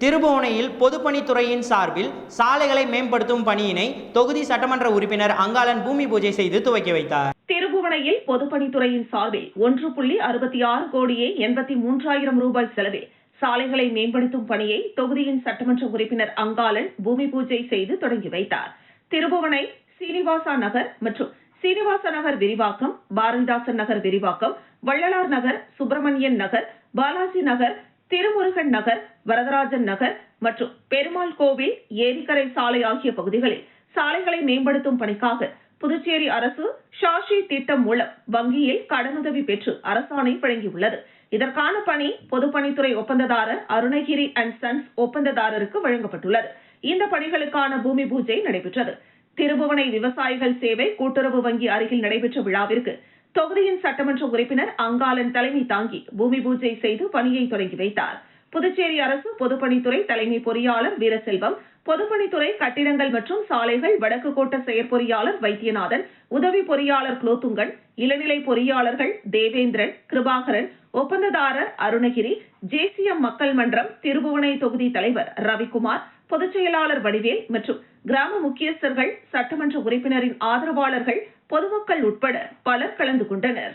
திருபுவனையில் பொதுப்பணித்துறையின் சார்பில் சாலைகளை மேம்படுத்தும் பணியினை தொகுதி சட்டமன்ற உறுப்பினர் அங்காளன் பூமி பூஜை செய்து துவக்கி வைத்தார். திருபுவனையில் பொதுப்பணித்துறையின் சார்பில் 1.66 கோடியே 83,000 ரூபாய் செலவில் சாலைகளை மேம்படுத்தும் பணியை தொகுதியின் சட்டமன்ற உறுப்பினர் அங்காளன் பூமி பூஜை செய்து தொடங்கி வைத்தார். திருபுவனை சீனிவாசா நகர் மற்றும் சீனிவாச நகர் விரிவாக்கம், பாரதிதாசன் நகர் விரிவாக்கம், வள்ளலார் நகர், சுப்பிரமணியன் நகர், பாலாஜி நகர், திருமுருகன் நகர், வரதராஜன் நகர் மற்றும் பெருமாள் கோவில், ஏரிக்கரை சாலை ஆகிய பகுதிகளில் சாலைகளை மேம்படுத்தும் பணிக்காக புதுச்சேரி அரசு ஷாஷி திட்டம் மூலம் வங்கியில் கடனுதவி பெற்று அரசாணை வழங்கியுள்ளது. இதற்கான பணி பொதுப்பணித்துறை ஒப்பந்ததாரர் அருணகிரி அண்ட் சன்ஸ் ஒப்பந்ததாரருக்கு வழங்கப்பட்டுள்ளது. இந்த பணிகளுக்கான பூமி பூஜை நடைபெற்றது. திருபுவனை விவசாயிகள் சேவை கூட்டுறவு வங்கி அருகில் நடைபெற்ற விழாவிற்கு தொகுதியின் சட்டமன்ற உறுப்பினர் அங்காளன் தலைமை தாங்கி பூமி பூஜை செய்து பணியை தொடங்கி வைத்தார். புதுச்சேரி அரசு பொதுப்பணித்துறை தலைமை பொறியாளர் வீரசெல்வம், பொதுப்பணித்துறை கட்டிடங்கள் மற்றும் சாலைகள் வடக்கு கோட்ட செயற்பொறியாளர் வைத்தியநாதன், உதவி பொறியாளர் குலோத்துங்கன், இளநிலை பொறியாளர்கள் தேவேந்திரன், கிருபாகரன், ஒப்பந்ததாரர் அருணகிரி, ஜேசிஎம் மக்கள் மன்றம் திருபுவனை தொகுதி தலைவர் ரவிக்குமார், பொதுச் செயலாளர் வடிவேல் மற்றும் கிராம முக்கியஸ்தர்கள், சட்டமன்ற உறுப்பினரின் ஆதரவாளர்கள், பொதுமக்கள் உட்பட பலர் கலந்து கொண்டனர்.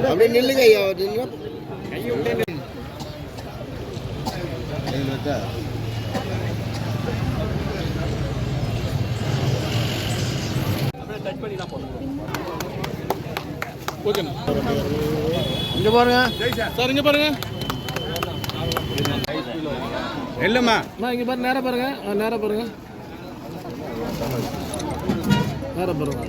அப்படியே நில்லுங்க ஐயா, இங்க பாருங்க சார், இங்க பாருங்க இல்லம்மா, இங்க பாருங்க, நேரா பாருங்க, நேரா பாருங்க, நேரா பாருங்க.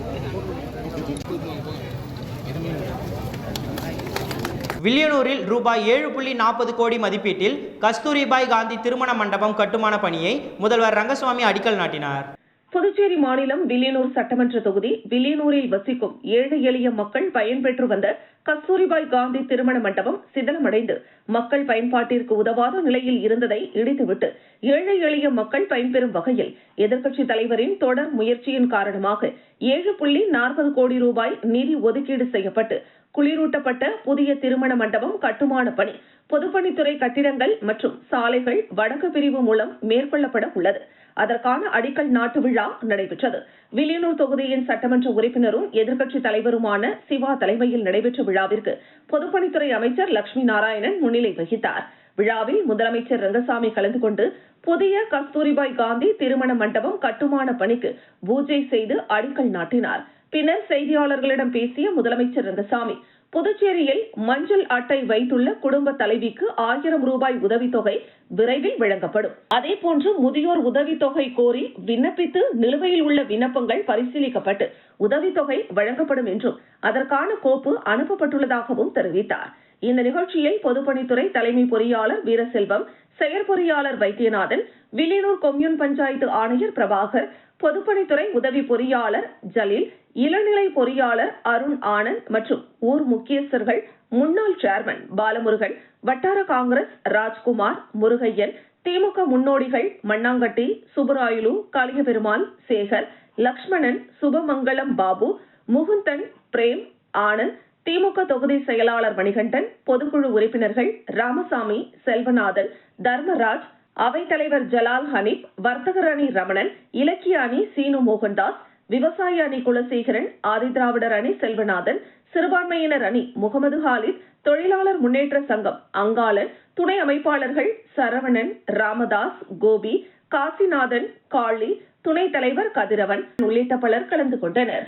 வில்லியனூரில் ரூபாய் 7.40 கோடி மதிப்பீட்டில் கஸ்தூரிபாய் காந்தி திருமண மண்டபம் கட்டுமான பணியை முதல்வர் ரங்கசுவாமி அடிக்கல் நாட்டினார். புதுச்சேரி மாநிலம் வில்லியனூர் சட்டமன்ற தொகுதி வில்லியனூரில் வசிக்கும் ஏழை எளிய மக்கள் பயன்பெற்று வந்த கஸ்தூரிபாய் காந்தி திருமண மண்டபம் சிதலமடைந்து மக்கள் பயன்பாட்டிற்கு உதவாத நிலையில் இருந்ததை இடித்துவிட்டு ஏழை எளிய மக்கள் பயன்பெறும் வகையில் எதிர்க்கட்சித் தலைவரின் தொடர் முயற்சியின் காரணமாக 7.40 கோடி ரூபாய் நிதி ஒதுக்கீடு செய்யப்பட்டு குளிரூட்டப்பட்ட புதிய திருமண மண்டபம் கட்டுமான பணி பொதுப்பணித்துறை கட்டிடங்கள் மற்றும் சாலைகள் வடக்கு பிரிவு மூலம் மேற்கொள்ளப்பட உள்ளது. அதற்கான அடிக்கல் நாட்டு விழா நடைபெற்றது. வில்லியனூர் தொகுதியின் சட்டமன்ற உறுப்பினரும் எதிர்க்கட்சித் தலைவருமான சிவா தலைமையில் நடைபெற்ற விழாவிற்கு பொதுப்பணித்துறை அமைச்சர் லட்சுமி நாராயணன் முன்னிலை வகித்தார். விழாவில் முதலமைச்சர் ரங்கசாமி கலந்து கொண்டு புதிய கஸ்தூரிபாய் காந்தி திருமண மண்டபம் கட்டுமான பணிக்கு பூஜை செய்து அடிக்கல் நாட்டினார். பின்னர் செய்தியாளர்களிடம் பேசிய முதலமைச்சர் ரங்கசாமி, புதுச்சேரியில் மஞ்சள் அட்டை வைத்துள்ள குடும்ப தலைவிக்கு 1000 ரூபாய் உதவித்தொகை விரைவில் வழங்கப்படும். அதேபோன்று முதியோர் உதவித்தொகை கோரி விண்ணப்பித்து நிலுவையில் உள்ள விண்ணப்பங்கள் பரிசீலிக்கப்பட்டு உதவித்தொகை வழங்கப்படும் என்றும் அதற்கான கோப்பு அனுப்பப்பட்டுள்ளதாகவும் தெரிவித்தார். இந்த நிகழ்ச்சியில் பொதுப்பணித்துறை தலைமை பொறியாளர் வீரசெல்வம், செயற்பொறியாளர் வைத்தியநாதன், வில்லியனூர் கொம்யூன் பஞ்சாயத்து ஆணையர் பிரபாகர், பொதுப்பணித்துறை உதவி பொறியாளர் ஜலீல், இளநிலை பொறியாளர் அருண் ஆனந்த் மற்றும் ஊர் முக்கியஸ்தர்கள், முன்னாள் சேர்மன் பாலமுருகன், வட்டார காங்கிரஸ் ராஜ்குமார், முருகையன், திமுக முன்னோடிகள் மண்ணாங்கட்டி, சுப்பராயலு, கலியபெருமாள், சேகர், லக்ஷ்மணன், சுபமங்கலம் பாபு, முகுந்தன், பிரேம், ஆனந்த், திமுக தொகுதி செயலாளர் மணிகண்டன், பொதுக்குழு உறுப்பினர்கள் ராமசாமி, செல்வநாதன், தர்மராஜ், அவைத்தலைவர் ஜலால் ஹனீப், வர்த்தகர் அணி ரமணன், இலக்கிய அணி சீனு மோகன்தாஸ், விவசாய அணி குலசேகரன், ஆதிதிராவிடர் அணி செல்வநாதன், சிறுபான்மையினர் அணி முகமது ஹாலித், தொழிலாளர் முன்னேற்ற சங்கம் அங்காளன், துணை அமைப்பாளர்கள் சரவணன், ராமதாஸ், கோபி, காசிநாதன், காளி, துணைத் தலைவர் கதிரவன் உள்ளிட்ட பலர் கலந்து கொண்டனர்.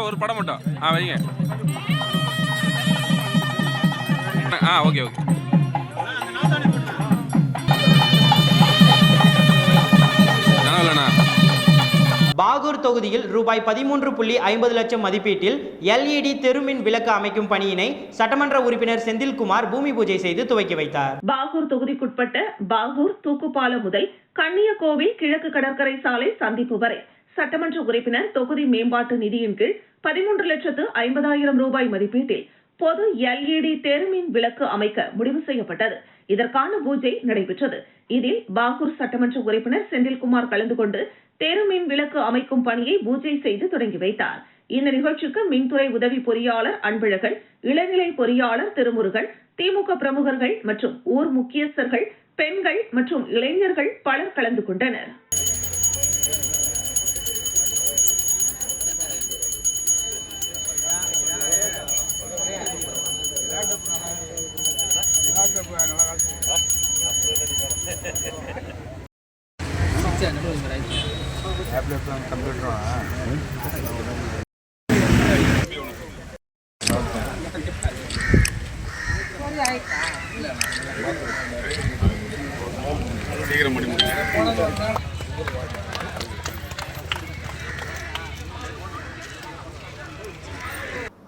ஒரு படம் மட்டும் வைங்க. Okay okay. பாகூர் தொகுதியில் ரூபாய் 13.50 லட்சம் மதிப்பீட்டில் LED தெருமின் விளக்கு அமைக்கும் பணியினை சட்டமன்ற உறுப்பினர் செந்தில்குமார் பூமி பூஜை செய்து துவக்கி வைத்தார். பாகூர் தொகுதிக்குட்பட்ட பாகூர் தூக்குப்பாலம் முதல் கன்னியகோவில் கிழக்கு கடற்கரை சாலை சந்திப்பு வரை சட்டமன்ற உறுப்பினர் தொகுதி மேம்பாட்டு நிதியின் கீழ் 13,50,000 ரூபாய் மதிப்பீட்டில் பொது LED தெருமின் விளக்கு அமைக்க முடிவு செய்யப்பட்டது. இதற்கான பூஜை நடைபெற்றது. இதில் பாகூர் சட்டமன்ற உறுப்பினர் செந்தில்குமார் கலந்து கொண்டு தெருமின் விளக்கு அமைக்கும் பணியை பூஜை செய்து தொடங்கி வைத்தார். இந்த நிகழ்ச்சிக்கு மின்துறை உதவி பொறியாளர் அன்பழகன், இளநிலை பொறியாளர் திருமுருகன், திமுக பிரமுகர்கள் மற்றும் ஊர் முக்கியஸ்தர்கள், பெண்கள் மற்றும் இளைஞர்கள் பலர் கலந்து கொண்டனர். சீக்கிரம் முடியும்.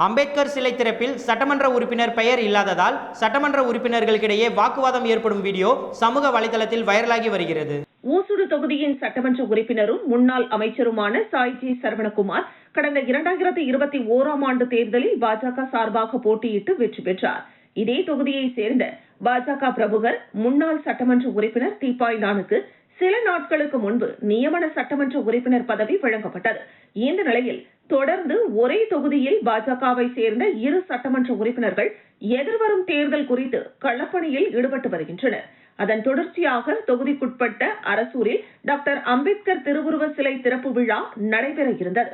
அம்பேத்கர் சிலை திறப்பில் சட்டமன்ற உறுப்பினர் பெயர் இல்லாததால் சட்டமன்ற உறுப்பினர்களுக்கிடையே வாக்குவாதம் ஏற்படும் வீடியோ சமூக வலைதளத்தில் வைரலாகி வருகிறது. ஊசுடு தொகுதியின் சட்டமன்ற உறுப்பினரும் முன்னாள் அமைச்சருமான சாய்ஜி சரவணகுமார் கடந்த 2021ஆம் ஆண்டு தேர்தலில் பாஜக சார்பாக போட்டியிட்டு வெற்றி பெற்றார். இதே தொகுதியை சேர்ந்த பாஜக பிரமுகர் முன்னாள் சட்டமன்ற உறுப்பினர் தீபாய் நானுக்கு சில நாட்களுக்கு முன்பு நியமன சட்டமன்ற உறுப்பினர் பதவி வழங்கப்பட்டது. இந்த நிலையில் தொடர்ந்து ஒரே தொகுதியில் பாஜகவை சேர்ந்த 2 சட்டமன்ற உறுப்பினர்கள் எதிர்வரும் தேர்தல் குறித்து களப்பணியில் ஈடுபட்டு வருகின்றனர். அதன் தொடர்ச்சியாக தொகுதிக்குட்பட்ட அரசூரில் டாக்டர் அம்பேத்கர் திருவுருவ சிலை திறப்பு விழா நடைபெற இருந்தது.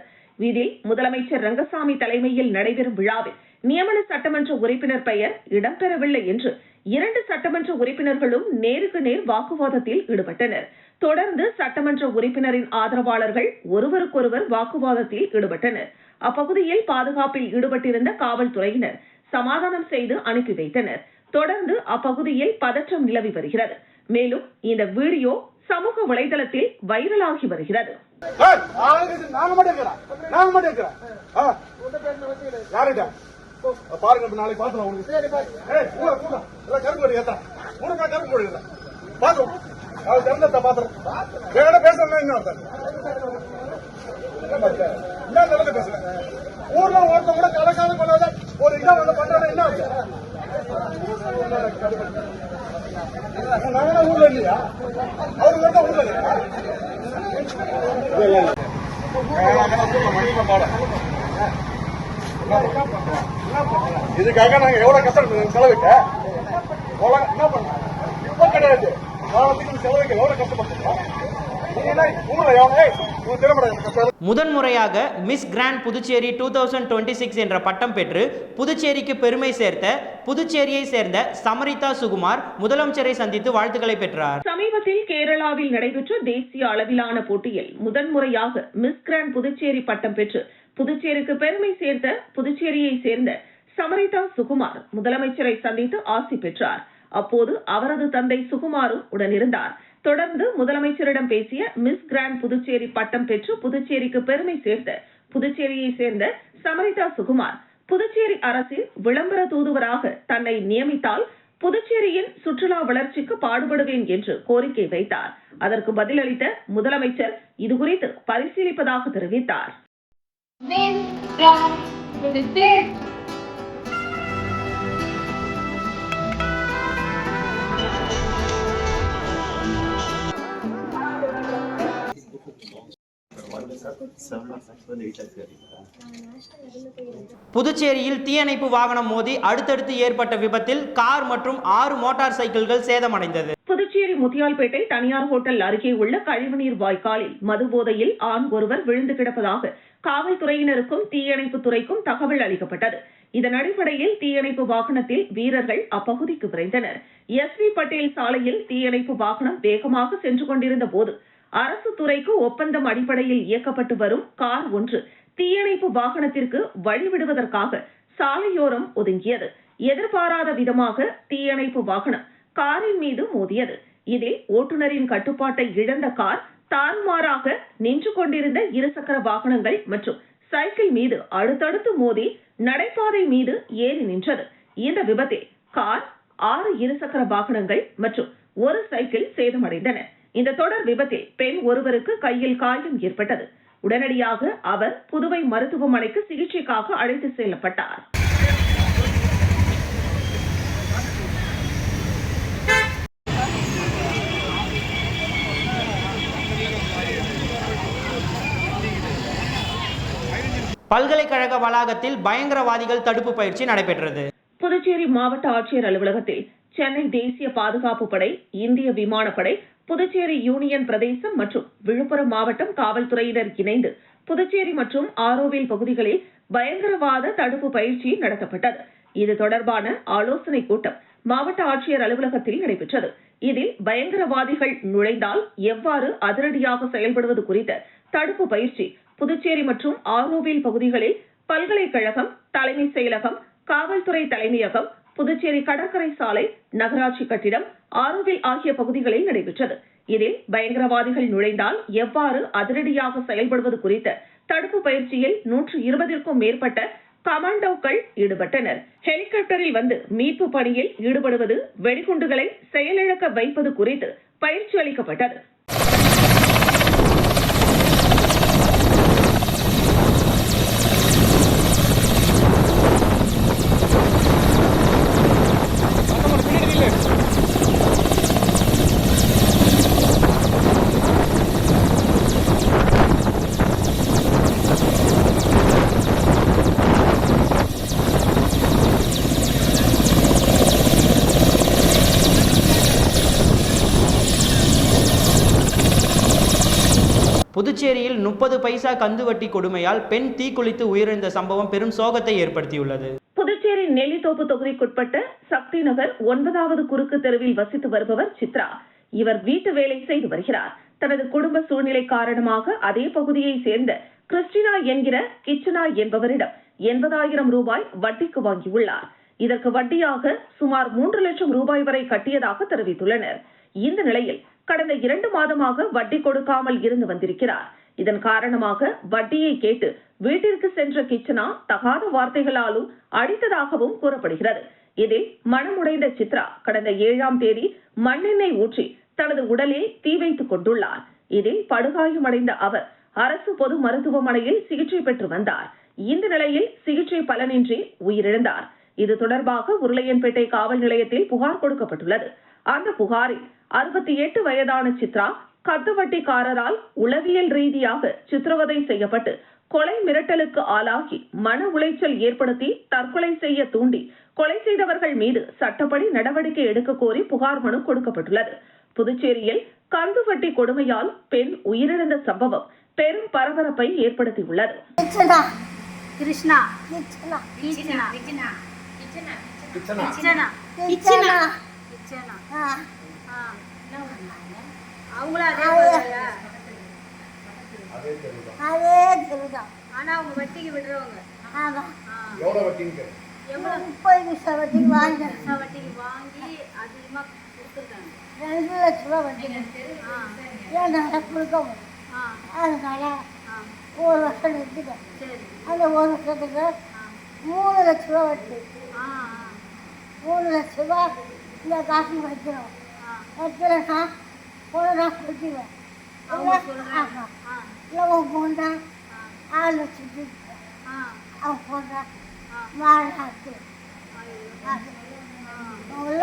இதில் முதலமைச்சர் ரங்கசாமி தலைமையில் நடைபெறும் விழாவில் நியமன சட்டமன்ற உறுப்பினர் பெயர் இடம்பெறவில்லை என்று 2 சட்டமன்ற உறுப்பினர்களும் நேருக்கு நேர் வாக்குவாதத்தில் ஈடுபட்டனர். தொடர்ந்து சட்டமன்ற உறுப்பினரின் ஆதரவாளர்கள் ஒருவருக்கொருவர் வாக்குவாதத்தில் ஈடுபட்டனர். அப்பகுதியில் பாதுகாப்பில் ஈடுபட்டிருந்த காவல்துறையினர் சமாதானம் செய்து அனுப்பி வைத்தனர். தொடர்ந்து அப்பகுதியில் பதற்றம் நிலவி வருகிறது. மேலும் இந்த வீடியோ சமூக வலைதளத்தில் வைரலாகி வருகிறது. பாருங்க, நாளைக்கு பாத்துறோம் உங்களுக்கு. கருப்பு ஏத்தா கருப்பு போடுங்க பாத்துறோம். அவர் திறந்த பாத்துறோம். வேற பேசுறேன். இன்னும் என்ன நடந்து பேசுறேன். ஊர்ல ஒருத்த கூட கலக்கால பண்ணாத ஒரு இடம் வந்து பண்றாங்க. என்ன நாங்க ஊர்ல இல்லையா? அவரு வந்து ஊர்ல இல்லையா? இதுக்காக நாங்க எவ்வளவு கஷ்டம் செலவிட்ட என்ன பண்ண இப்ப கிடையாது. செலவுக்கு எவ்வளவு கஷ்டப்பட்டோம். முதன்முறையாக மிஸ் கிராண்ட் புதுச்சேரி 2026 என்ற பட்டம் பெற்று புதுச்சேரிக்கு பெருமை சேர்த்த புதுச்சேரியை சேர்ந்த சமரிதா சுகுமார் முதலமைச்சரை சந்தித்து வாழ்த்துக்களை பெற்றார். சமீபத்தில் கேரளாவில் நடைபெற்ற தேசிய அளவிலான போட்டியில் முதன்முறையாக மிஸ் கிராண்ட் புதுச்சேரி பட்டம் பெற்று புதுச்சேரிக்கு பெருமை சேர்த்த புதுச்சேரியை சேர்ந்த சமரிதா சுகுமார் முதலமைச்சரை சந்தித்து ஆசி பெற்றார். அப்போது அவரது தந்தை சுகுமாரும் உடனிருந்தார். தொடர்ந்து முதலமைச்சரிடம் பேசிய மிஸ் கிராண்ட் புதுச்சேரி பட்டம் பெற்று புதுச்சேரிக்கு பெருமை சேர்த்த புதுச்சேரியை சேர்ந்த சமரிதா சுகுமார் புதுச்சேரி அரசின் விளம்பர தூதுவராக தன்னை நியமித்தால் புதுச்சேரியின் சுற்றுலா வளர்ச்சிக்கு பாடுபடுவேன் என்று கோரிக்கை வைத்தார். அதற்கு பதிலளித்த முதலமைச்சர் இதுகுறித்து பரிசீலிப்பதாக தெரிவித்தார். புதுச்சேரியில் தீயணைப்பு வாகனம் மோதி அடுத்தடுத்து ஏற்பட்ட விபத்தில் கார் மற்றும் 6 மோட்டார் சைக்கிள்கள் சேதமடைந்தது. புதுச்சேரி முத்தியால்பேட்டை தனியார் ஹோட்டல் அருகே உள்ள கழிவுநீர் வாய்க்காலில் மது போதையில் ஆண் ஒருவர் விழுந்து கிடப்பதாக காவல்துறையினருக்கும் தீயணைப்பு துறைக்கும் தகவல் அளிக்கப்பட்டது. இதன் அடிப்படையில் தீயணைப்பு வாகனத்தில் வீரர்கள் அப்பகுதிக்கு விரைந்தனர். SV பட்டேல் சாலையில் தீயணைப்பு வாகனம் வேகமாக சென்று கொண்டிருந்த போது அரசு துறைக்கு ஒப்பந்தம் அடிப்படையில் இயக்கப்பட்டு வரும் கார் ஒன்று தீயணைப்பு வாகனத்திற்கு வழிவிடுவதற்காக சாலையோரம் ஒதுங்கியது. எதிர்பாராத விதமாக தீயணைப்பு வாகனம் காரின் மீது மோதியது. இதில் ஓட்டுநரின் கட்டுப்பாட்டை இழந்த கார் தாறுமாறாக நின்று கொண்டிருந்த இருசக்கர வாகனங்கள் மற்றும் சைக்கிள் மீது அடுத்தடுத்து மோதி நடைபாதை மீது ஏறி நின்றது. இந்த விபத்தில் கார், 6 இருசக்கர வாகனங்கள் மற்றும் ஒரு சைக்கிள் சேதமடைந்தன. இந்த தொடர் விபத்தில் பெண் ஒருவருக்கு கையில் காயம் ஏற்பட்டது. உடனடியாக அவர் புதுவை மருத்துவமனைக்கு சிகிச்சைக்காக அழைத்து செல்லப்பட்டார். பல்கலைக்கழக வளாகத்தில் பயங்கரவாதிகள் தடுப்பு பயிற்சி நடைபெற்றது. புதுச்சேரி மாவட்ட ஆட்சியர் அலுவலகத்தில் சென்னை தேசிய பாதுகாப்பு படை, இந்திய விமானப்படை, புதுச்சேரி யூனியன் பிரதேசம் மற்றும் விழுப்புரம் மாவட்டம் காவல்துறையினர் இணைந்து புதுச்சேரி மற்றும் ஆரோவில் பகுதிகளில் பயங்கரவாத தடுப்பு பயிற்சி நடத்தப்பட்டது. இது தொடர்பான ஆலோசனைக் கூட்டம் மாவட்ட ஆட்சியர் அலுவலகத்தில் நடைபெற்றது. இதில் பயங்கரவாதிகள் நுழைந்தால் எவ்வாறு அதிரடியாக செயல்படுவது குறித்த தடுப்பு பயிற்சி புதுச்சேரி மற்றும் ஆரோவில் பகுதிகளில் பல்கலைக்கழகம், தலைமை செயலகம், காவல்துறை தலைமையகம், புதுச்சேரி கடற்கரை சாலை, நகராட்சி கட்டிடம், ஆரோவில் ஆகிய பகுதிகளில் நடைபெற்றது. இதில் பயங்கரவாதிகள் நுழைந்தால் எவ்வாறு அதிரடியாக செயல்படுவது குறித்த தடுப்பு பயிற்சியில் 120க்கும் மேற்பட்ட கமாண்டோக்கள் ஈடுபட்டனர். ஹெலிகாப்டரில் வந்து மீட்பு பணியில் ஈடுபடுவது, வெடிகுண்டுகளை செயலிழக்க வைப்பது குறித்து பயிற்சி அளிக்கப்பட்டது. புதுச்சேரியில் 30 பைசா கந்துவட்டி கொடுமையால் பெண் தீக்குளித்து உயிரிழந்த சம்பவம் பெரும் சோகத்தை ஏற்படுத்தியுள்ளது. புதுச்சேரி நெல்லித்தோப்பு தொகுதிக்குட்பட்ட சக்தி நகர் 9வது குறுக்கு தெருவில் வசித்து வருபவர் சித்ரா. இவர் வீட்டு வேலை செய்து வருகிறார். தனது குடும்ப சூழ்நிலை காரணமாக அதே பகுதியை சேர்ந்த கிறிஸ்டினா என்கிற கிச்சனா என்பவரிடம் 80,000 ரூபாய் வட்டிக்கு வாங்கியுள்ளார். இதற்கு வட்டியாக சுமார் 3 லட்சம் ரூபாய் வரை கட்டியதாக தெரிவித்துள்ளனர். இந்த நிலையில் கடந்த 2 மாதமாக வட்டி கொடுக்காமல் இருந்து வந்திருக்கிறார். இதன் காரணமாக வட்டியை கேட்டு வீட்டிற்கு சென்ற கிச்சனா தகாத வார்த்தைகளாலும் அடித்ததாகவும் கூறப்படுகிறது. இதில் மனமுடைந்த சித்ரா கடந்த 7ஆம் தேதி மண்ணெண்ணெய் ஊற்றி தனது உடலில் தீ வைத்துக் கொண்டுள்ளார். இதில் படுகாயமடைந்த அவர் அரசு பொது மருத்துவமனையில் சிகிச்சை பெற்று வந்தார். இந்த நிலையில் சிகிச்சை பலனின்றி உயிரிழந்தார். இது தொடர்பாக உருளையன்பேட்டை காவல் நிலையத்தில் புகார் கொடுக்கப்பட்டுள்ளது. அந்த புகாரில் 68 வயதான சித்ரா கத்துவட்டிக்காரரால் உளவியல் ரீதியாக சித்திரவதை செய்யப்பட்டு கொலை மிரட்டலுக்கு ஆளாகி மன உளைச்சல் ஏற்படுத்தி தற்கொலை செய்ய தூண்டி கொலை செய்தவர்கள் மீது சட்டப்படி நடவடிக்கை எடுக்க கோரி புகார் மனு கொடுக்கப்பட்டுள்ளது. புதுச்சேரியில் கந்துவட்டி கொடுமையால் பெண் உயிரிழந்த சம்பவம் பெரும் பரபரப்பை ஏற்படுத்தியுள்ளது. ஆனா அவங்க வட்டிக்கு விடுறவங்க எவ்வளவு வட்டிங்க? 30 வட்டிக்கு வாங்கி அதிகமா கொடுத்துருக்காங்க. 2 லட்ச ரூபா வட்டி ஏன் கொடுக்க முடியும்? அதனால 1 வருஷம் எடுத்துட்டேன். அந்த 1 வருஷத்துக்கு 3 லட்ச ரூபா வட்டி. 3 லட்ச ரூபா இந்த காசு வைக்கிறோம். வைக்கிறேன்னா 1 நாள் வச்சுக்குவேன். இல்லை உன் போண்டா 6 லட்சத்துக்கு அவன் போண்டா மாறாட்டு உள்ள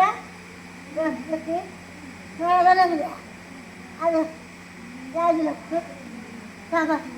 பற்றி அது 7 லட்சம் சகாசு.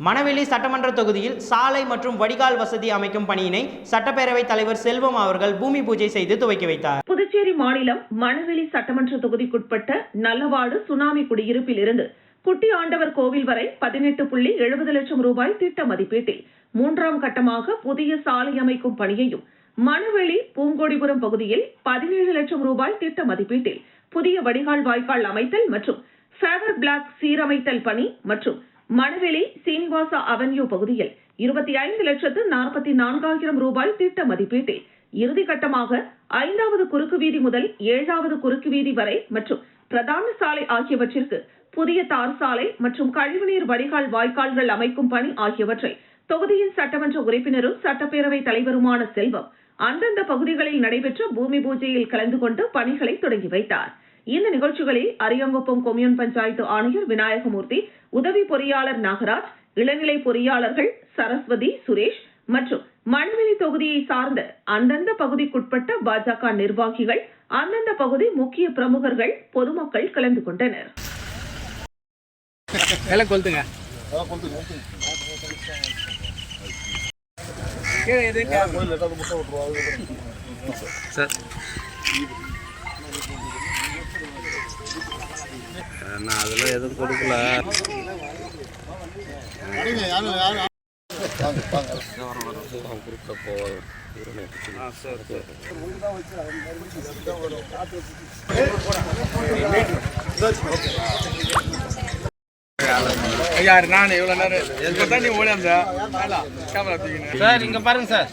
மணவெளி சட்டமன்ற தொகுதியில் சாலை மற்றும் வடிகால் வசதி அமைக்கும் பணியினை சட்டப்பேரவைத் தலைவர் செல்வம் அவர்கள் பூமி பூஜை செய்து துவக்கி வைத்தார். புதுச்சேரி மாநிலம் மணவெளி சட்டமன்ற தொகுதிக்குட்பட்ட நல்லவாடு சுனாமி குடியிருப்பில் இருந்து குட்டி ஆண்டவர் கோவில் வரை 18.70 லட்சம் ரூபாய் திட்ட மதிப்பீட்டில் 3ஆம் கட்டமாக புதிய சாலை அமைக்கும் பணியையும், மணவெளி பூங்கொடிபுரம் பகுதியில் 17 லட்சம் ரூபாய் திட்ட மதிப்பீட்டில் புதிய வடிகால் வாய்க்கால் அமைத்தல் மற்றும் ஃபேவர் பிளாக் சீரமைத்தல் பணி மற்றும் மணவெளி சீனிவாசா அவென்யூ பகுதியில் 25,44,000 ரூபாய் திட்ட மதிப்பீட்டில் இறுதிக்கட்டமாக 5வது குறுக்கு வீதி முதல் 7வது குறுக்கு வீதி வரை மற்றும் பிரதான சாலை ஆகியவற்றிற்கு புதிய தார் சாலை மற்றும் கழிவுநீர் வடிகால் வாய்க்கால்கள் அமைக்கும் பணி ஆகியவற்றை தொகுதியின் சட்டமன்ற உறுப்பினரும் சட்டப்பேரவை தலைவருமான செல்வம் அந்தந்த பகுதிகளில் நடைபெற்ற பூமி பூஜையில் கலந்து கொண்டு பணிகளை தொடங்கி வைத்தார். இந்த நிகழ்ச்சிகளில் அரியங்குப்பம் கொம்யூன் பஞ்சாயத்து ஆணையர் விநாயகமூர்த்தி, உதவி பொறியாளர் நாகராஜ், இளநிலை பொறியாளர்கள் சரஸ்வதி, சுரேஷ் மற்றும் மணவெளி தொகுதியை சார்ந்த அந்தந்த பகுதிக்குட்பட்ட பாஜக நிர்வாகிகள், அந்தந்த பகுதி முக்கிய பிரமுகர்கள், பொதுமக்கள் கலந்து கொண்டனர். நான் அதெல்லாம் எதுவும் கொடுக்கல. யாரு நான் இவ்வளவு நேரம் நீ ஓடி கேமரா சார் இங்க பாருங்க சார்.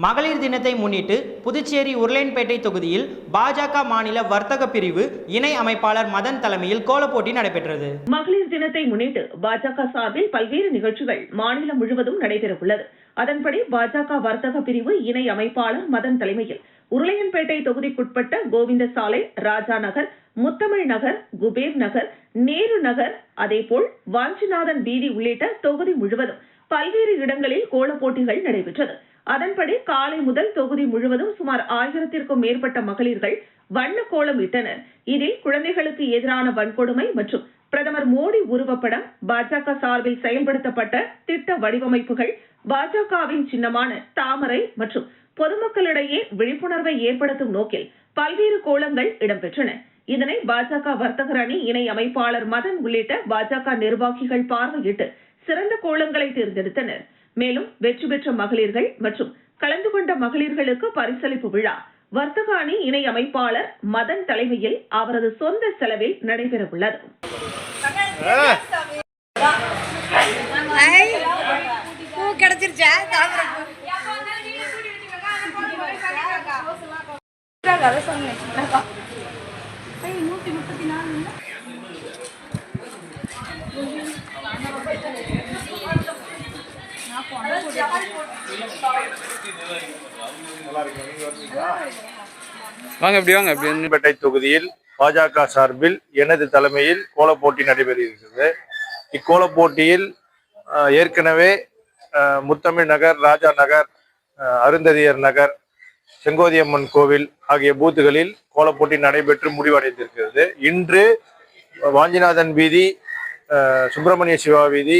மகளிர் தினத்தை முன்னிட்டு புதுச்சேரி உருளையன்பேட்டை தொகுதியில் பாஜக மாநில வர்த்தக பிரிவு இணை அமைப்பாளர் மதன் தலைமையில் கோலப்போட்டி நடைபெற்றது. மகளிர் தினத்தை முன்னிட்டு பாஜக சார்பில் பல்வேறு நிகழ்ச்சிகள் மாநிலம் முழுவதும் நடைபெறவுள்ளது. அதன்படி பாஜக வர்த்தக பிரிவு இணை அமைப்பாளர் மதன் தலைமையில் உருளையன்பேட்டை தொகுதிக்குட்பட்ட கோவிந்த சாலை, ராஜா நகர், முத்தமிழ் நகர், குபேர் நகர், நேரு நகர், அதேபோல் வாஞ்சிநாதன் வீதி உள்ளிட்ட தொகுதி முழுவதும் பல்வேறு இடங்களில் கோலப்போட்டிகள் நடைபெற்றது. அதன்படி காலை முதல் தொகுதி முழுவதும் சுமார் 1000த்திற்கும் மேற்பட்ட மகளிர்கள் வண்ண கோலம் இட்டனர். இதில் குழந்தைகளுக்கு எதிரான வன்கொடுமை மற்றும் பிரதமர் மோடி உருவப்படம், பாஜக சார்பில் செயல்படுத்தப்பட்ட திட்ட வடிவமைப்புகள், பாஜகவின் சின்னமான தாமரை மற்றும் பொதுமக்களிடையே விழிப்புணர்வை ஏற்படுத்தும் நோக்கில் பல்வேறு கோலங்கள் இடம்பெற்றன. இதனை பாஜக வர்த்தகர் அணி இணை அமைப்பாளர் மதன் உள்ளிட்ட பாஜக நிர்வாகிகள் பார்வையிட்டு சிறந்த கோலங்களை தேர்ந்தெடுத்தனர். மேலும் வெற்றி பெற்ற மகளிர்கள் மற்றும் கலந்து கொண்ட மகளிர்களுக்கு பரிசளிப்பு விழா வர்த்தக அணி இணை அமைப்பாளர் மதன் தலைமையில் அவரது சொந்த செலவில் நடைபெறவுள்ளது. வாங்க இப்படி வாங்க. உருளையன்பேட்டை தொகுதியில் பாஜக சார்பில் எனது தலைமையில் கோலப்போட்டி நடைபெறுகிறது. இக்கோலப்போட்டியில் ஏற்கனவே முத்தமிழ் நகர், ராஜா நகர், அருந்ததியர் நகர், செங்கோதியம்மன் கோவில் ஆகிய பூத்துகளில் கோலப்போட்டி நடைபெற்று முடிவடைந்திருக்கிறது. இன்று வாஞ்சிநாதன் வீதி, சுப்பிரமணிய சிவா வீதி,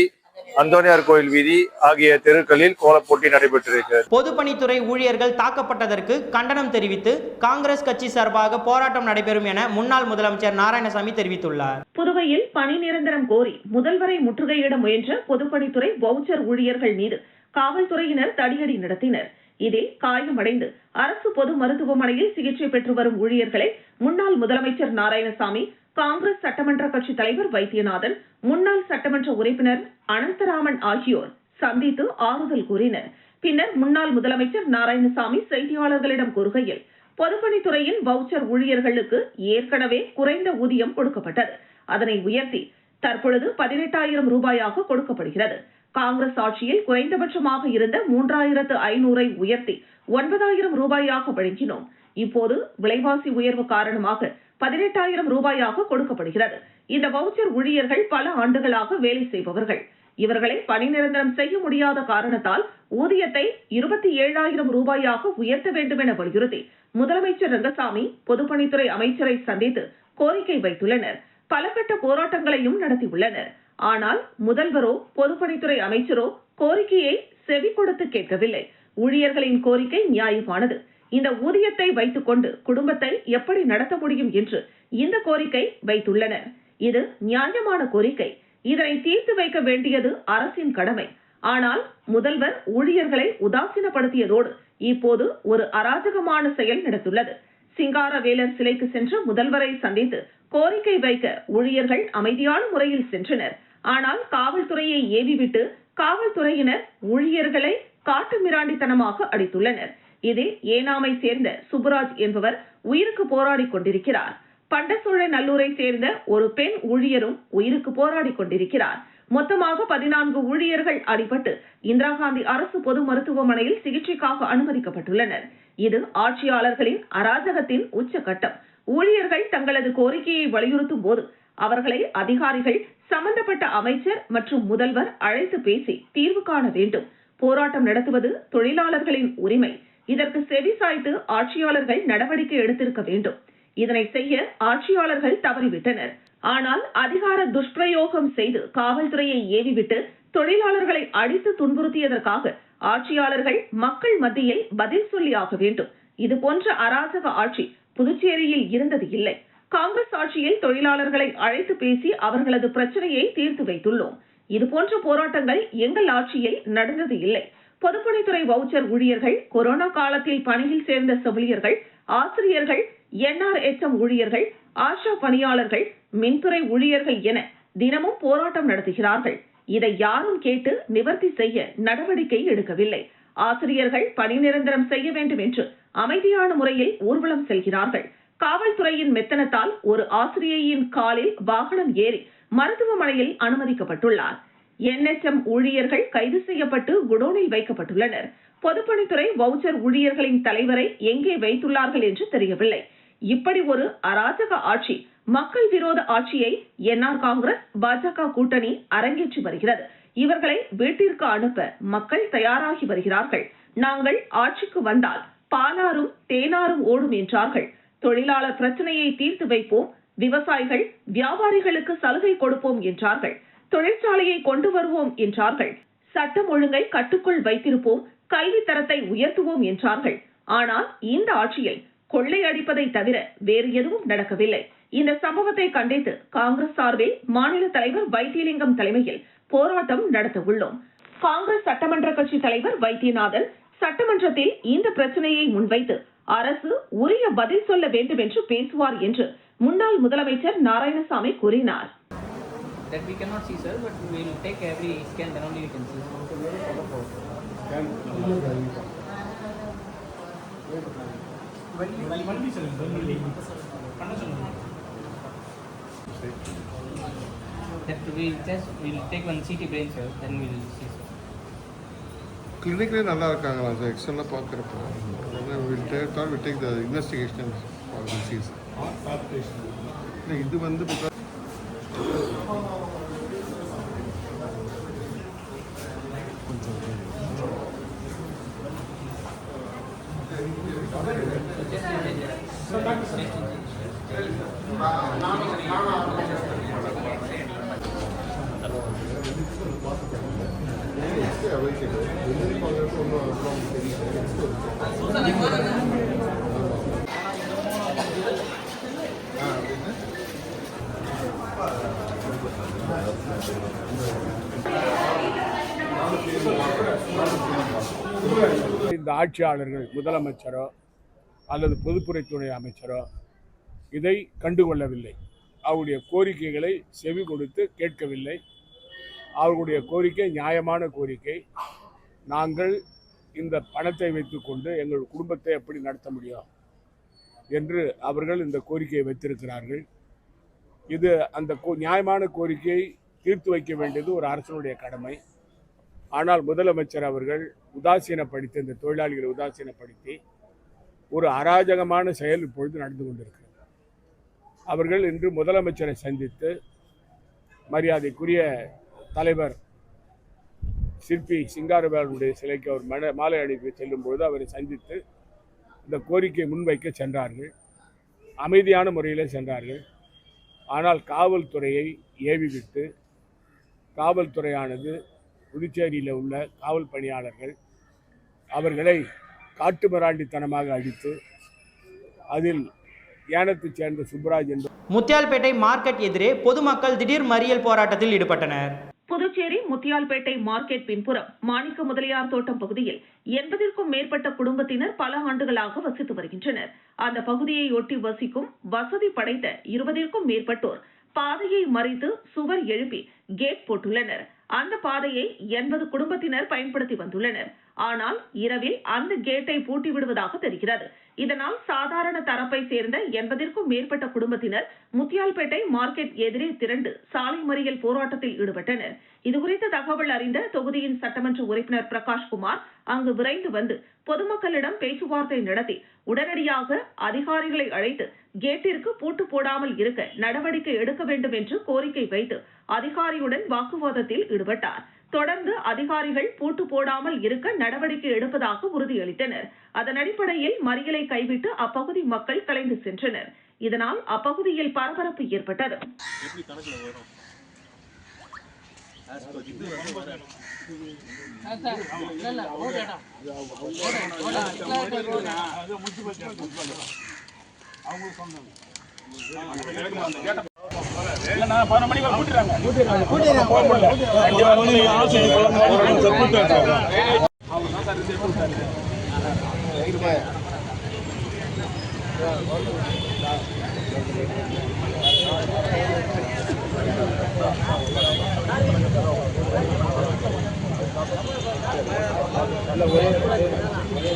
அந்தோனியார் கோயில் வீதி ஆகிய தெருக்களில் கோலப்போட்டி நடைபெற்றிருக்கிறது. பொதுப்பணித்துறை ஊழியர்கள் தாக்கப்பட்டதற்கு கண்டனம் தெரிவித்து காங்கிரஸ் கட்சி சார்பாக போராட்டம் நடைபெறும் என முன்னாள் முதலமைச்சர் நாராயணசாமி தெரிவித்துள்ளார். புதுவையில் பணி நிரந்தரம் கோரி முதல்வரை முற்றுகையிட முயன்ற பொதுப்பணித்துறை வவுச்சர் ஊழியர்கள் மீது காவல்துறையினர் தடியடி நடத்தினர். இதில் காயமடைந்து அரசு பொது மருத்துவமனையில் சிகிச்சை பெற்று வரும் ஊழியர்களை முன்னாள் முதலமைச்சர் நாராயணசாமி, காங்கிரஸ் சட்டமன்ற கட்சி தலைவர் வைத்தியநாதன், முன்னாள் சட்டமன்ற உறுப்பினர் அனந்தராமன் ஆகியோர் சந்தித்து ஆறுதல் கூறினர். பின்னர் முன்னாள் முதலமைச்சர் நாராயணசாமி செய்தியாளர்களிடம் கூறுகையில், பொதுப்பணித்துறையின் வவுச்சர் ஊழியர்களுக்கு ஏற்கனவே குறைந்த ஊதியம் கொடுக்கப்பட்டது. அதனை உயர்த்தி தற்பொழுது 18,000 ரூபாயாக கொடுக்கப்படுகிறது. காங்கிரஸ் ஆட்சியில் குறைந்தபட்சமாக இருந்த 3,500 உயர்த்தி 9,000 ரூபாயாக வழங்கினோம். இப்போது விலைவாசி உயர்வு காரணமாக 18,000 ரூபாயாக கொடுக்கப்படுகிறது. இந்த வவுச்சர் ஊழியர்கள் பல ஆண்டுகளாக வேலை செய்பவர்கள். இவர்களை பணி நிரந்தரம் செய்ய முடியாத காரணத்தால் ஊதியத்தை 27,000 ரூபாயாக உயர்த்த வேண்டும் என வலியுறுத்தி முதலமைச்சர் ரங்கசாமி பொதுப்பணித்துறை அமைச்சரை சந்தித்து கோரிக்கை வைத்துள்ளனர். பல கட்ட போராட்டங்களையும் நடத்தியுள்ளனர். ஆனால் முதல்வரோ பொதுப்பணித்துறை அமைச்சரோ கோரிக்கையை செவி கொடுத்து கேட்கவில்லை. ஊழியர்களின் கோரிக்கை நியாயமானது. இந்த ஊதியத்தை வைத்துக் கொண்டு குடும்பத்தை எப்படி நடத்த முடியும் என்று இந்த கோரிக்கை வைத்துள்ளனர். இது நியாயமான கோரிக்கை. இதனை தீர்த்து வைக்க வேண்டியது அரசின் கடமை. ஆனால் முதல்வர் ஊழியர்களை உதாசீனப்படுத்தியதோடு இப்போது ஒரு அராஜகமான செயல் நடந்துள்ளது. சிங்காரவேலர் சிலைக்கு சென்ற முதல்வரை சந்தித்து கோரிக்கை வைக்க ஊழியர்கள் அமைதியான முறையில் சென்றனர். ஆனால் காவல்துறையை ஏவிவிட்டு காவல்துறையினர் ஊழியர்களை காட்டுமிராண்டித்தனமாக அடித்துள்ளனர். இதில் ஏனாமை சேர்ந்த சுப்புராஜ் என்பவர் உயிருக்கு போராடி கொண்டிருக்கிறார். பண்டசோழ நல்லூரை சேர்ந்த ஒரு பெண் ஊழியரும் உயிருக்கு போராடி கொண்டிருக்கிறார். மொத்தமாக 14 ஊழியர்கள் அடிபட்டு இந்திரா காந்தி அரசு பொது மருத்துவமனையில் சிகிச்சைக்காக அனுமதிக்கப்பட்டுள்ளனர். இது ஆட்சியாளர்களின் அராஜகத்தின் உச்சகட்டம். ஊழியர்கள் தங்களது கோரிக்கையை வலியுறுத்தும் போது அவர்களை அதிகாரிகள், சம்பந்தப்பட்ட அமைச்சர் மற்றும் முதல்வர் அழைத்து பேசி தீர்வு காண வேண்டும். போராட்டம் நடத்துவது தொழிலாளர்களின் உரிமை. இதற்கு செவிசாய்த்து ஆட்சியாளர்கள் நடவடிக்கை எடுத்திருக்க வேண்டும். இதனை செய்ய ஆட்சியாளர்கள் தவறிவிட்டனர். ஆனால் அதிகார துஷ்பிரயோகம் செய்து காவல்துறையை ஏவிவிட்டு தொழிலாளர்களை அடித்து துன்புறுத்தியதற்காக ஆட்சியாளர்கள் மக்கள் மத்தியில் பதில் சொல்லியாக வேண்டும். இதுபோன்ற அராஜக ஆட்சி புதுச்சேரியில் இருந்தது இல்லை. காங்கிரஸ் ஆட்சியில் தொழிலாளர்களை அழைத்து பேசி அவர்களது பிரச்சனையை தீர்த்து வைத்துள்ளோம். இதுபோன்ற போராட்டங்கள் எங்கள் ஆட்சியில் நடந்தது இல்லை. பொதுப்பணித்துறை வவுச்சர் ஊழியர்கள், கொரோனா காலத்தில் பணியில் சேர்ந்த செவிலியர்கள், ஆசிரியர்கள், NRHM ஊழியர்கள், ஆஷா பணியாளர்கள், மின்துறை ஊழியர்கள் என தினமும் போராட்டம் நடத்துகிறார்கள். இதை யாரும் கேட்டு நிவர்த்தி செய்ய நடவடிக்கை எடுக்கவில்லை. ஆசிரியர்கள் பணி நிரந்தரம் செய்ய வேண்டும் என்று அமைதியான முறையில் ஊர்வலம் செல்கிறார்கள். காவல்துறையின் மெத்தனத்தால் ஒரு ஆசிரியையின் காலில் வாகனம் ஏறி மருத்துவமனையில் அனுமதிக்கப்பட்டுள்ளார். NHM ஊழியர்கள் கைது செய்யப்பட்டு குடோனில் வைக்கப்பட்டுள்ளனர். பொதுப்பணித்துறை வவுச்சர் ஊழியர்களின் தலைவரை எங்கே வைத்துள்ளார்கள் என்று தெரியவில்லை. இப்படி ஒரு அராஜக ஆட்சி, மக்கள் விரோத ஆட்சியை NR காங்கிரஸ், பாஜக கூட்டணி அரங்கேற்றி வருகிறது. இவர்களை வீட்டிற்கு அனுப்ப மக்கள் தயாராகி வருகிறார்கள். நாங்கள் ஆட்சிக்கு வந்தால் பாலாரும் தேனாரும் ஓடும் என்றார்கள். தொழிலாளர் பிரச்சனையை தீர்த்து வைப்போம், விவசாயிகள், வியாபாரிகளுக்கு சலுகை கொடுப்போம் என்றார்கள். தொழிற்சாலையை கொண்டு வருவோம் என்றார்கள். சட்டம் ஒழுங்கை கட்டுக்குள் வைத்திருப்போம், கல்வி தரத்தை உயர்த்துவோம் என்றார்கள். ஆனால் இந்த ஆட்சியில் கொள்ளை அடிப்பதை தவிர வேறு எதுவும் நடக்கவில்லை. இந்த சம்பவத்தை கண்டித்து காங்கிரஸ் சார்பில் மாநில தலைவர் வைத்தியலிங்கம் தலைமையில் போராட்டம் நடத்த உள்ளோம். காங்கிரஸ் சட்டமன்ற கட்சி தலைவர் வைத்தியநாதன் சட்டமன்றத்தில் இந்த பிரச்சனையை முன்வைத்து அரசு உரிய பதில் சொல்ல வேண்டும் என்று பேசுவார் என்று முன்னாள் முதலமைச்சர் நாராயணசாமி கூறினார். That we cannot see, sir, but we will take every scan, then only we can see. That we will take one CT brain, sir, then we will see, sir. கிளினிக்லேயே நல்லா இருக்காங்களா சார்? எக்ஸ்டர்னலாக பார்க்குறப்போ வில் டேக் த இன்வெஸ்டிகேஷன் இது வந்து இந்த ஆட்சியாளர்கள், முதலமைச்சரோ அல்லது பொதுப்பணித்துறை அமைச்சரோ இதை கண்டுகொள்ளவில்லை. அவருடைய கோரிக்கைகளை செவி கொடுத்து கேட்கவில்லை. அவர்களுடைய கோரிக்கை நியாயமான கோரிக்கை. நாங்கள் இந்த பணத்தை வைத்துக்கொண்டு எங்கள் குடும்பத்தை எப்படி நடத்த முடியும் என்று அவர்கள் இந்த கோரிக்கையை வைத்திருக்கிறார்கள். இது அந்த நியாயமான கோரிக்கையை தீர்த்து வைக்க வேண்டியது ஒரு அரசனுடைய கடமை. ஆனால் முதலமைச்சர் அவர்கள் உதாசீனப்படுத்தி, இந்த தொழிலாளிகளை உதாசீனப்படுத்தி ஒரு அராஜகமான செயல் இப்பொழுது நடந்து கொண்டிருக்கிறது. அவர்கள் இன்று முதலமைச்சரை சந்தித்து மரியாதைக்குரிய தலைவர் சிற்பி சிங்காரவேலனுடைய சிலைக்கு அவர் மாலை அணிவிக்க செல்லும் பொழுது அவரை சந்தித்து இந்த கோரிக்கையை முன்வைக்க சென்றார்கள். அமைதியான முறையிலே சென்றார்கள். ஆனால் காவல்துறையை ஏவிவிட்டு, காவல்துறையானது புதுச்சேரியில் உள்ள காவல் பணியாளர்கள் அவர்களை காட்டுமிராண்டித்தனமாக அடித்து, அதில் ஏனத்தைச் சேர்ந்த சுப்புராஜ் என்பவர் முத்தியால்பேட்டை மார்க்கெட் எதிரே பொதுமக்கள் திடீர் மறியல் போராட்டத்தில் ஈடுபட்டனர். புதுச்சேரி முத்தியால்பேட்டை மார்க்கெட் பின்புறம் மாணிக்க முதலியார் தோட்டம் பகுதியில் 80க்கும் மேற்பட்ட குடும்பத்தினர் பல ஆண்டுகளாக வசித்து வருகின்றனர். அந்த பகுதியை ஒட்டி வசிக்கும் வசதி படைத்த 20க்கும் மேற்பட்டோர் பாதையை மறித்து சுவர் எழுப்பி கேட் போட்டுள்ளனர். அந்த பாதையை 80 குடும்பத்தினர் பயன்படுத்தி வந்துள்ளனர். ஆனால் இரவில் அந்த கேட்டை பூட்டி விடுவதாக தெரிகிறது. இதனால் சாதாரண தரப்பை சேர்ந்த 80க்கும் மேற்பட்ட குடும்பத்தினர் முத்தியால்பேட்டை மார்க்கெட் எதிரே திரண்டு சாலை மறியல் போராட்டத்தில் ஈடுபட்டனர். இதுகுறித்த தகவல் அறிந்த தொகுதியின் சட்டமன்ற உறுப்பினர் பிரகாஷ்குமார் அங்கு விரைந்து வந்து பொதுமக்களிடம் பேச்சுவார்த்தை நடத்தி உடனடியாக அதிகாரிகளை அழைத்து கேட்டிற்கு பூட்டு போடாமல் இருக்க நடவடிக்கை எடுக்க வேண்டும் என்று கோரிக்கை வைத்து அதிகாரியுடன் வாக்குவாதத்தில் ஈடுபட்டார். தொடர்ந்து அதிகாரிகள் பூட்டு போடாமல் இருக்க நடவடிக்கை எடுப்பதாக உறுதியளித்தனர். அதன் அடிப்படையில் மறியலை கைவிட்டு அப்பகுதி மக்கள் கலைந்து சென்றனர். இதனால் அப்பகுதியில் பரபரப்பு ஏற்பட்டது. நல்ல